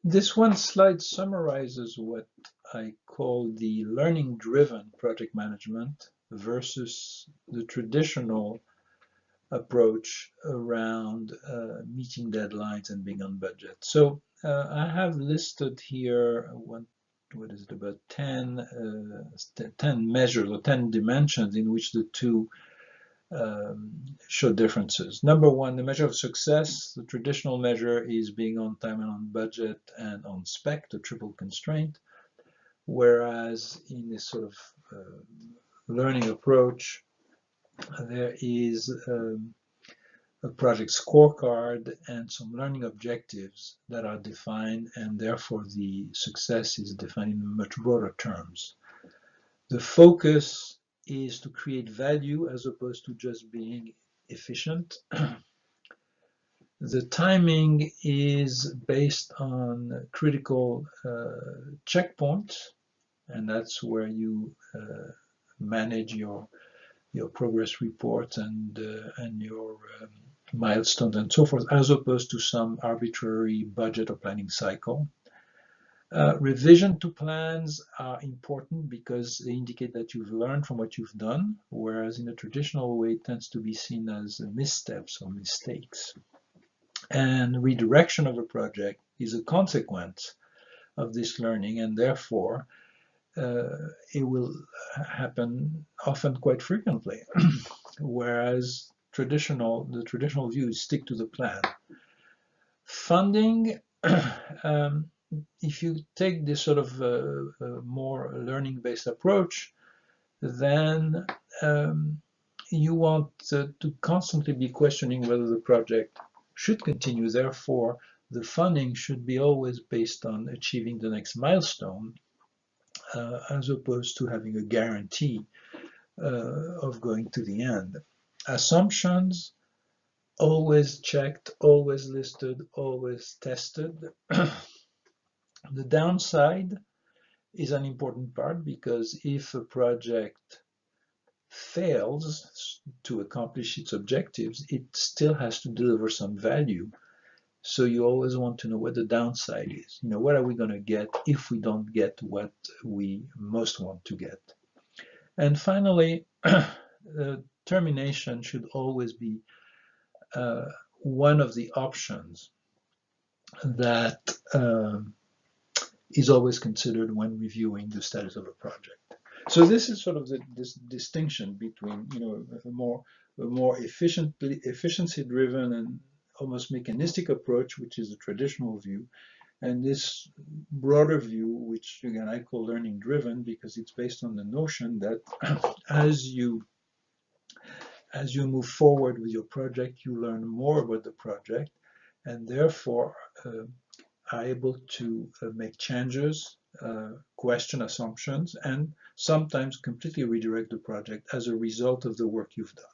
This one slide summarizes what I call the learning-driven project management versus the traditional approach around meeting deadlines and being on budget. So I have listed here what is it, about 10 measures or 10 dimensions in which the two show differences. Number one, the measure of success. The traditional measure is being on time and on budget and on spec, the triple constraint. Whereas in this sort of learning approach, there is a project scorecard and some learning objectives that are defined, and therefore the success is defined in much broader terms. The focus is to create value as opposed to just being efficient. The timing is based on critical checkpoints, and that's where you manage your progress reports and your milestones and so forth, as opposed to some arbitrary budget or planning cycle. Revision to plans are important because they indicate that you've learned from what you've done, whereas in a traditional way it tends to be seen as missteps or mistakes. And redirection of a project is a consequence of this learning, and therefore it will happen often quite frequently. Whereas the traditional view is stick to the plan. Funding, if you take this sort of more learning-based approach, then you want to constantly be questioning whether the project should continue. Therefore, the funding should be always based on achieving the next milestone, as opposed to having a guarantee of going to the end. Assumptions, always checked, always listed, always tested. The downside is an important part, because if a project fails to accomplish its objectives, it still has to deliver some value. So you always want to know what the downside is. What are we going to get if we don't get what we most want to get? And finally, termination should always be one of the options that is always considered when reviewing the status of a project. So this is sort of this distinction between a more efficiency-driven and almost mechanistic approach, which is the traditional view, and this broader view, which again I call learning-driven, because it's based on the notion that as you move forward with your project, you learn more about the project, and therefore are able to make changes, question assumptions, and sometimes completely redirect the project as a result of the work you've done.